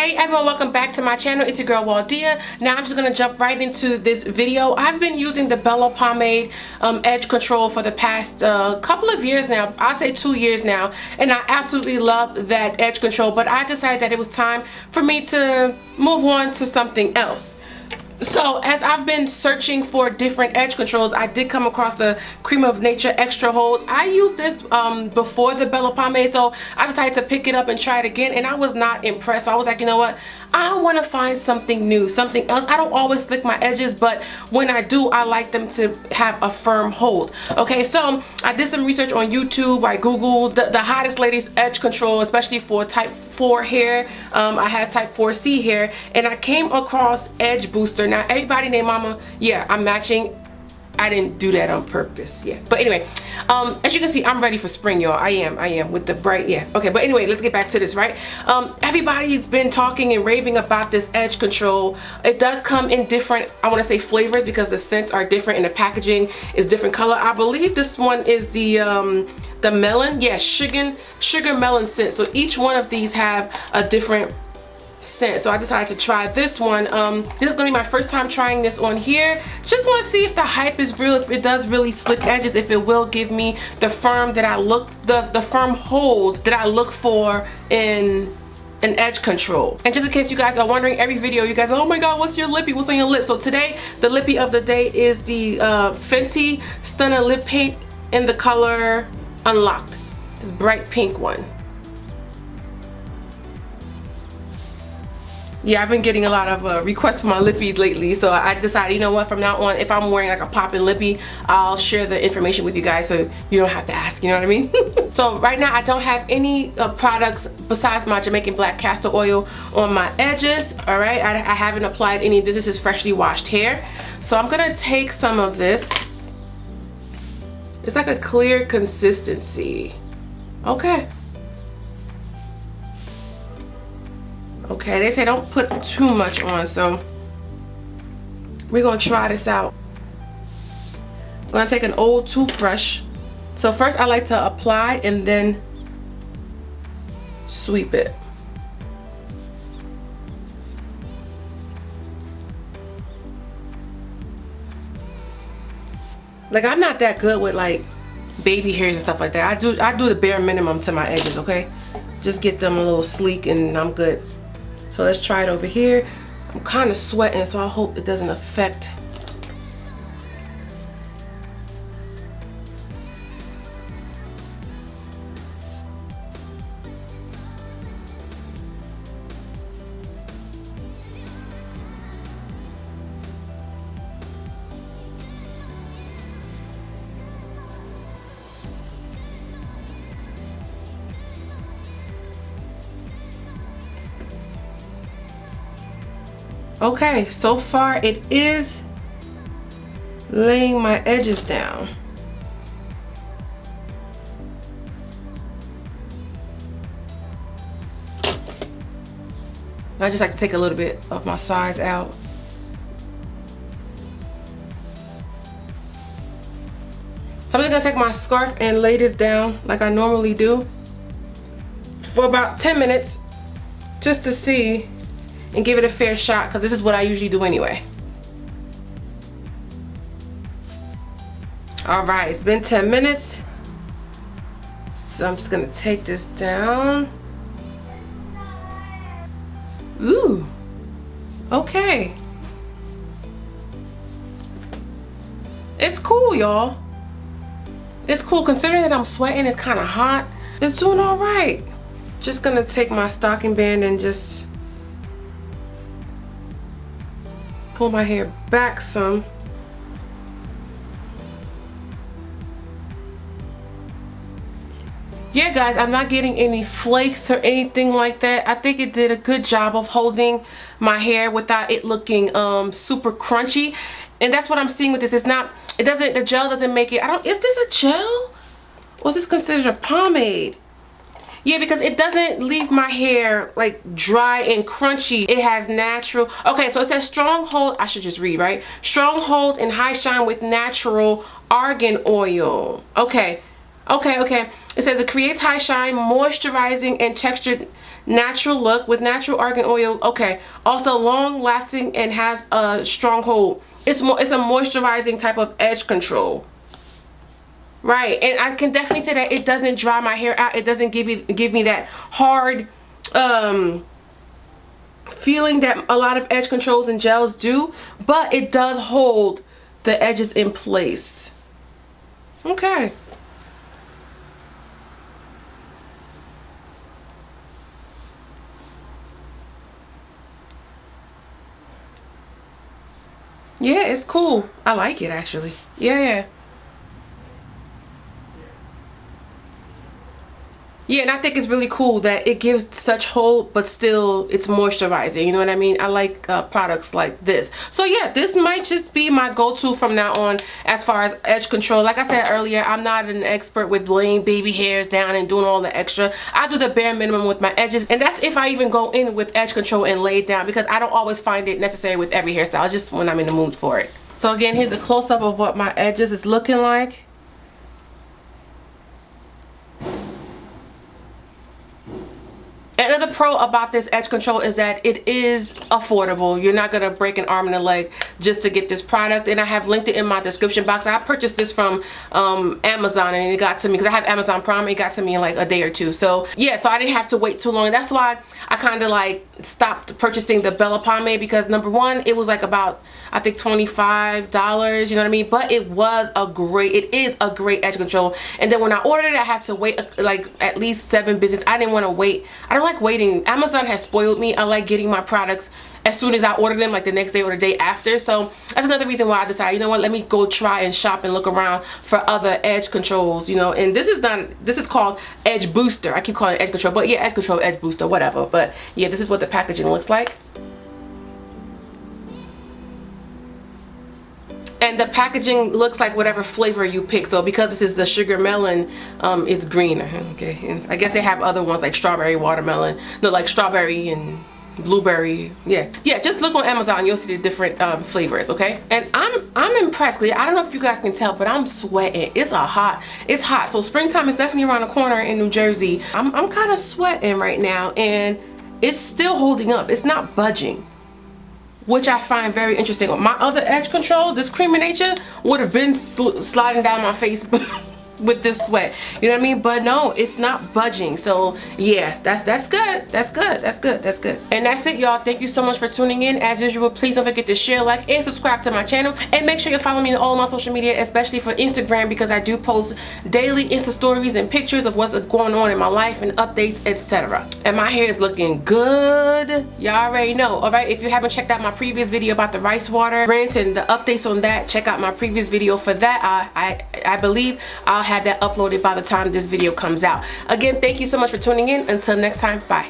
Hey everyone, welcome back to my channel. It's your girl Waldia. Now I'm just gonna jump right into this video. I've been using the Bella Pomade edge control for the past couple of years now. I'll say 2 years now, and I absolutely love that edge control, but I decided that it was time for me to move on to something else. So as I've been searching for different edge controls, I did come across the Cream of Nature Extra Hold. I used this before the Bella Pomade, so I decided to pick it up and try it again, and I was not impressed. So I was like, you know what, I want to find something new, something else. I don't always slick my edges, but when I do, I like them to have a firm hold. Okay, so I did some research on YouTube. I googled the hottest ladies edge control, especially for type 4 hair. I have type 4C hair, and I came across Edge Booster. Now everybody named mama, yeah, I'm matching. I didn't do that on purpose, yeah. But anyway, as you can see, I'm ready for spring, y'all. I am with the bright, yeah. Okay, but anyway, let's get back to this, right? Everybody's been talking and raving about this edge control. It does come in different, I want to say, flavors, because the scents are different and the packaging is different color. I believe this one is the melon, yeah, sugar melon scent. So each one of these have a different scent, so I decided to try this one. This is gonna be my first time trying this on here. Just want to see if the hype is real, if it does really slick edges, if it will give me the firm that I look, the firm hold that I look for in an edge control. And just in case you guys are wondering, every video you guys are, oh my god, what's your lippy, what's on your lip? So today the lippy of the day is the Fenty Stunner lip paint in the color Unlocked, this bright pink one. Yeah, I've been getting a lot of requests for my lippies lately, so I decided, you know what, from now on, if I'm wearing like a poppin' lippy, I'll share the information with you guys so you don't have to ask, you know what I mean? So right now I don't have any products besides my Jamaican black castor oil on my edges, all right? I haven't applied any of this. This is freshly washed hair. So I'm gonna take some of this. It's like a clear consistency. Okay. Okay, they say don't put too much on, so we're gonna try this out. I'm gonna take an old toothbrush. So first I like to apply and then sweep it. Like, I'm not that good with like baby hairs and stuff like that. I do the bare minimum to my edges, okay? Just get them a little sleek and I'm good. So let's try it over here. I'm kind of sweating, so I hope it doesn't affect. Okay, so far it is laying my edges down. I just like to take a little bit of my sides out. So I'm just gonna take my scarf and lay this down like I normally do for about 10 minutes just to see and give it a fair shot, because this is what I usually do anyway. All right, it's been 10 minutes. So I'm just gonna take this down. Ooh, okay. It's cool, y'all. It's cool, considering that I'm sweating, it's kind of hot. It's doing all right. Just gonna take my stocking band and just pull my hair back some. Yeah guys, I'm not getting any flakes or anything like that. I think it did a good job of holding my hair without it looking super crunchy. And that's what I'm seeing with this. It's not, it doesn't, the gel doesn't make it, is this a gel? Or is this considered a pomade? Yeah, because it doesn't leave my hair like dry and crunchy. It has natural, okay, so it says strong hold, I should just read, right? Strong hold and high shine with natural argan oil. Okay, Okay. It says it creates high shine, moisturizing, and textured natural look with natural argan oil. Okay, also long lasting and has a strong hold. It's a moisturizing type of edge control. Right, and I can definitely say that it doesn't dry my hair out. It doesn't give me that hard feeling that a lot of edge controls and gels do, but it does hold the edges in place. Okay. Yeah, it's cool. I like it actually. Yeah. Yeah, and I think it's really cool that it gives such hold, but still it's moisturizing. You know what I mean? I like products like this. So yeah, this might just be my go-to from now on as far as edge control. Like I said earlier, I'm not an expert with laying baby hairs down and doing all the extra. I do the bare minimum with my edges, and that's if I even go in with edge control and lay it down, because I don't always find it necessary with every hairstyle, just when I'm in the mood for it. So again, here's a close-up of what my edges is looking like. Another pro about this edge control is that it is affordable. You're not gonna break an arm and a leg just to get this product, and I have linked it in my description box. I purchased this from Amazon, and it got to me because I have Amazon Prime. It got to me in like a day or two. So yeah, so I didn't have to wait too long. That's why I kind of like stopped purchasing the Bella pomade, because number one, it was like about, I think, $25, you know what I mean? But it is a great edge control. And then when I ordered it, I had to wait like at least 7 business. I didn't want to wait. I don't like waiting. Amazon has spoiled me. I like getting my products as soon as I order them, like the next day or the day after. So that's another reason why I decided, you know what, let me go try and shop and look around for other edge controls, you know. And this is called Edge Booster. I keep calling it edge control, but yeah, edge control, edge booster, whatever. But yeah, this is what the packaging looks like. And the packaging looks like whatever flavor you pick. So because this is the sugar melon, it's green. Okay, and I guess they have other ones like strawberry, watermelon, no, like strawberry and blueberry. Yeah, just look on Amazon, you'll see the different flavors. Okay, and I'm impressed. I don't know if you guys can tell, but I'm sweating. It's hot. So springtime is definitely around the corner in New Jersey. I'm kind of sweating right now, and it's still holding up. It's not budging, which I find very interesting. My other edge control, this Cream of Nature, would have been sliding down my face with this sweat, you know what I mean? But no, it's not budging. So yeah, that's good. That's good. And that's it, y'all. Thank you so much for tuning in. As usual, please don't forget to share, like, and subscribe to my channel, and make sure you follow me on all my social media, especially for Instagram, because I do post daily Insta stories and pictures of what's going on in my life and updates, etc. And my hair is looking good, y'all already know. All right, if you haven't checked out my previous video about the rice water rinse and the updates on that, check out my previous video for that. I believe I'll have that uploaded by the time this video comes out. Again, thank you so much for tuning in. Until next time, bye.